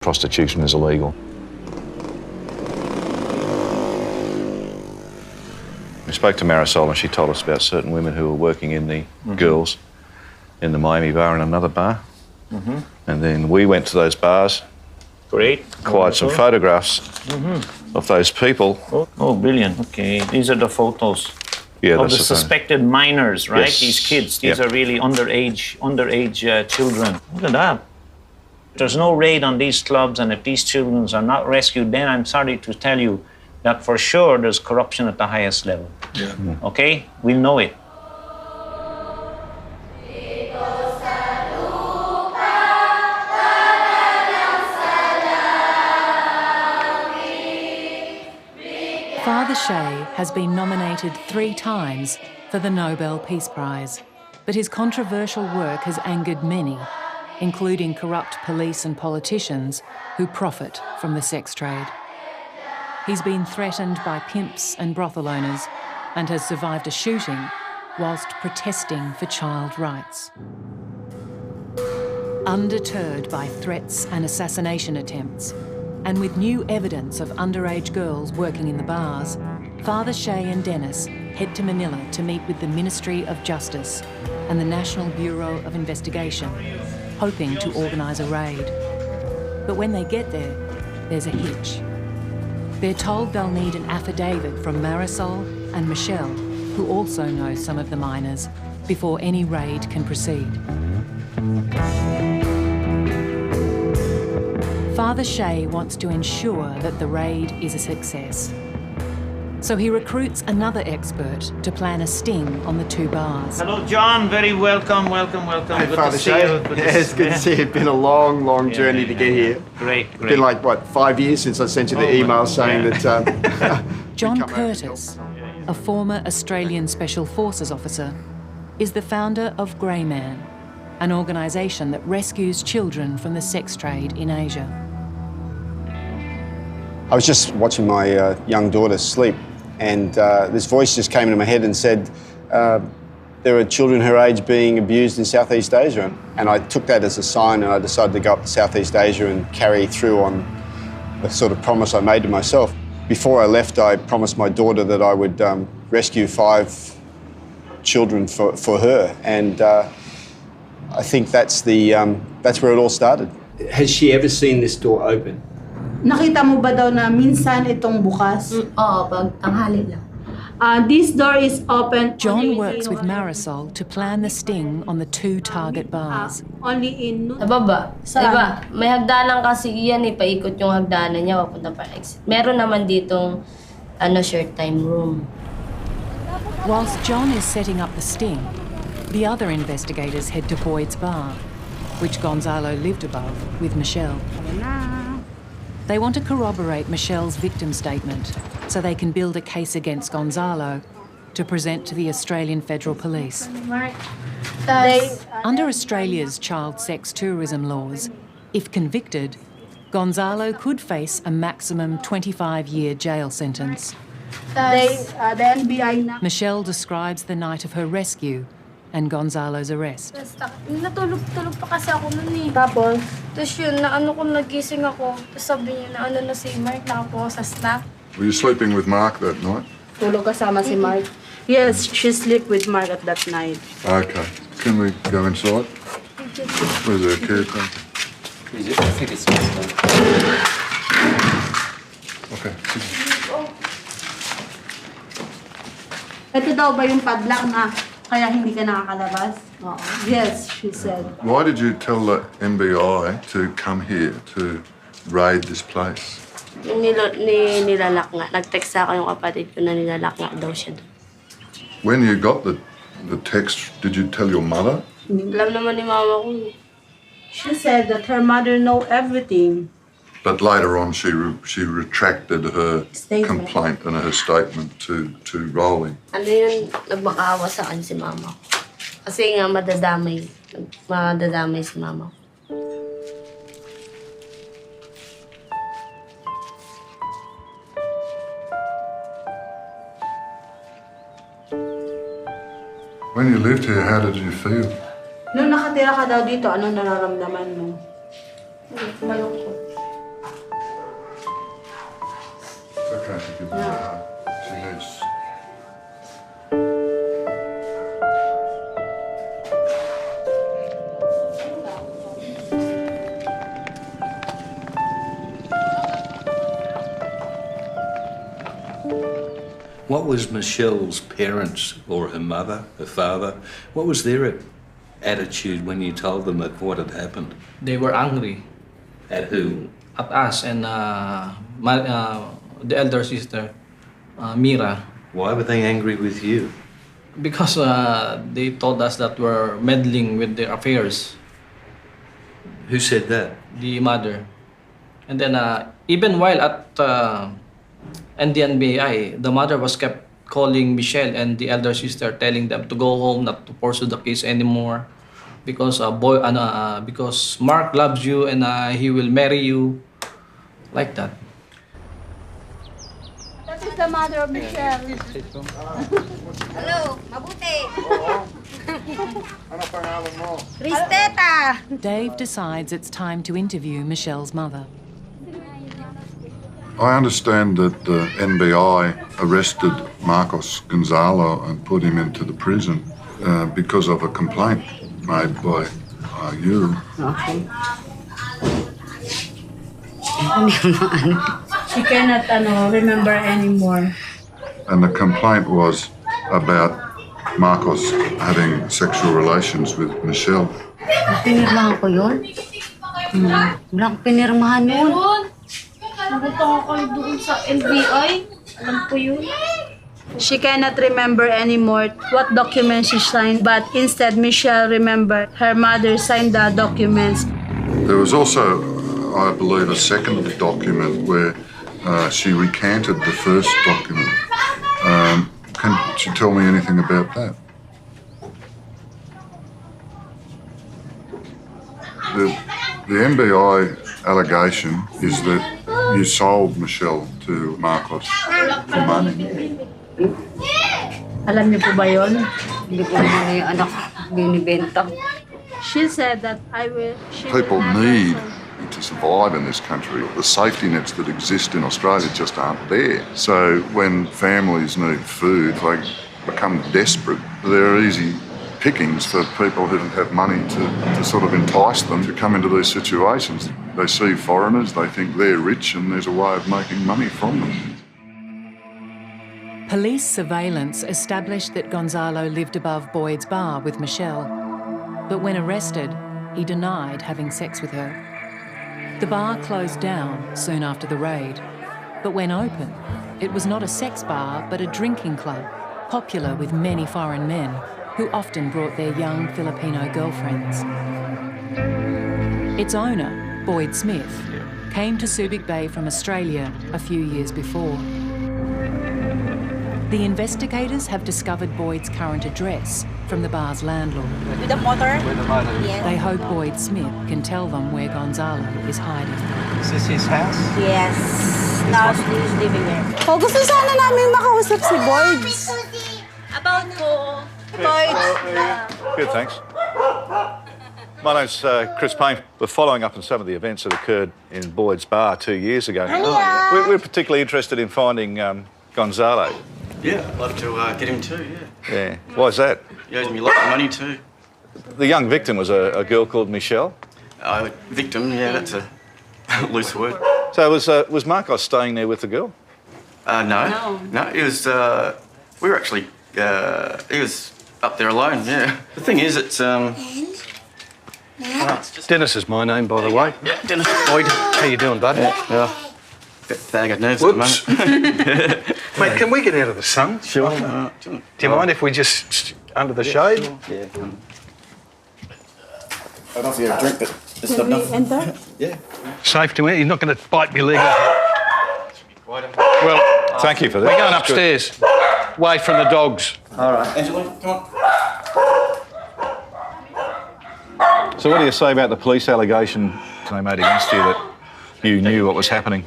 Prostitution is illegal. We spoke to Marisol and she told us about certain women who were working in the girls in the Miami bar and another bar. And then we went to those bars. Great. Acquired some photographs of those people. Oh, brilliant. Okay, these are the photos Yeah, of that's the suspected minors, right? Yes. These kids. These Yep. are really underage children. Look at that. There's no raid on these clubs, and if these children are not rescued, then I'm sorry to tell you that for sure there's corruption at the highest level. Yeah. Okay? We'll know it. Father Shea has been nominated 3 times for the Nobel Peace Prize, but his controversial work has angered many, including corrupt police and politicians who profit from the sex trade. He's been threatened by pimps and brothel owners and has survived a shooting whilst protesting for child rights. Undeterred by threats and assassination attempts, and with new evidence of underage girls working in the bars, Father Shea and Dennis head to Manila to meet with the Ministry of Justice and the National Bureau of Investigation, hoping to organise a raid. But when they get there, there's a hitch. They're told they'll need an affidavit from Marisol and Michelle, who also know some of the minors, before any raid can proceed. Father Shea wants to ensure that the raid is a success. So he recruits another expert to plan a sting on the 2 bars. Hello, John. Very welcome. Hey, Good Father to see Shea. you. It's good to see you. It's been a long journey to get here. Great. It's been like, what, 5 years since I sent you the email saying that... John Curtis, a former Australian Special Forces officer, is the founder of Grey Man, an organisation that rescues children from the sex trade in Asia. I was just watching my young daughter sleep, and this voice just came into my head and said, there are children her age being abused in Southeast Asia. And I took that as a sign, and I decided to go up to Southeast Asia and carry through on the sort of promise I made to myself. Before I left, I promised my daughter that I would rescue 5 children for her, and I think that's where it all started. Has she ever seen this door open? Nakita mo ba daw na minsan itong bukas? Oo, pag tanghali lang. This door is open. John works with Marisol to plan the sting on the 2 target bars. Only in noon. Sa baba. Saan? Diba? May hagdanan kasi yan eh. Paikot yung hagdanan niya. Papunta pa exit. Meron naman ditong short time room. Whilst John is setting up the sting, the other investigators head to Boyd's bar, which Gonzalo lived above with Michelle. They want to corroborate Michelle's victim statement so they can build a case against Gonzalo to present to the Australian Federal Police. Under Australia's child sex tourism laws, if convicted, Gonzalo could face a maximum 25-year jail sentence. The NBI na. Michelle describes the night of her rescue and Gonzalo's arrest. Natulog-tulog pa kasi ako nun eh. Tapos, Tapos yun, nagising ako. Tapos sabi niya na si Mark, nakapo sa snack. Were you sleeping with Mark that night? tulog kasama si Mark. Yes, she slept with Mark at that night. Okay. Can we go inside? Where's the caretaker? I think it's just Okay. Ito daw ba yung padlock na kaya hindi ka nakakalabas? Oo. Yes, she said. Why did you tell the NBI to come here to raid this place? Nilalak nga. Nag-text sa akin yung kapatid ko na nilalak nga daw siya doon. When you got the text, did you tell your mother? Alam naman ni mama ko. She said that her mother know everything. But later on, she retracted her Statement. complaint and her statement to Rowling. Ano yun, nagmakaawa sa akin si mama ko. Kasi nga madadamay si mama ko. When you lived here, how did you feel? Nung nakatira ka daw dito, anong nararamdaman mo? Malungkot. She needs. What was Michelle's parents or her mother, her father? What was their attitude when you told them that what had happened? They were angry At who? at us and the elder sister, Mira, Why were they angry with you? because they told us that we're meddling with their affairs, Who said that? the mother. And then even while at NDNBI, the mother was kept calling Michelle and the elder sister, telling them to go home, not to pursue the case anymore, because because Mark loves you and he will marry you, like that. That is the mother of Michelle. Hello, mabuti. Cristeta. Dave decides it's time to interview Michelle's mother. I understand that the NBI arrested Marcos Gonzalo and put him into the prison because of a complaint made by you. Okay. She cannot remember anymore. And the complaint was about Marcos having sexual relations with Michelle. Pinirmahan ko yun? Wala akong pinirmahan yun. Nagutang ako doon sa NBI. Alam ko yun. She cannot remember anymore what documents she signed, but instead Michelle remembered her mother signed the documents. There was also, I believe, a second document where she recanted the first document. Can you tell me anything about that? The NBI allegation is that you sold Michelle to Marcos for money. Alam niyo po ba yun? Hindi ko naman yung anak binibenta. She said that she will People have need her to survive in this country. The safety nets that exist in Australia just aren't there. So when families need food, they become desperate. They're easy pickings for people who have money to sort of entice them to come into these situations. They see foreigners, they think they're rich, and there's a way of making money from them. Police surveillance established that Gonzalo lived above Boyd's bar with Michelle. But when arrested, he denied having sex with her. The bar closed down soon after the raid. But when open, it was not a sex bar, but a drinking club, popular with many foreign men who often brought their young Filipino girlfriends. Its owner, Boyd Smith, came to Subic Bay from Australia a few years before. The investigators have discovered Boyd's current address from the bar's landlord. With the motor? With the mother. Yes. They hope Boyd Smith can tell them where Gonzalo is hiding. Is this his house? Yes. Now she's living there. Oh, gusto sana namin makausap si Boyd. About po. Good, thanks. My name's Chris Payne. We're following up on some of the events that occurred in Boyd's bar 2 years ago. We're particularly interested in finding Gonzalo. Yeah, I'd love to get him too, yeah. Yeah. Why's that? He owes me a lot of money too. The young victim was a girl called Michelle. Victim, yeah, that's a loose word. So was Marcos staying there with the girl? No, he was, we were actually, he was up there alone, yeah. The thing is, it's just... Dennis is my name, by the way. Yeah, Dennis Boyd. How you doing, bud? Yeah. Bit bag of nerves at the moment. Mate, can we get out of the sun? Sure. Do you mind if we just under the shade? Yeah. I'd offer you a drink, but just Can we enter? Yeah. Safe to eat. You're not going to bite me leg off. Well, Thank you for that. we're going That's good. upstairs, away from the dogs. All right. Angela, come on. So what do you say about the police allegation they made against you that you knew what was happening?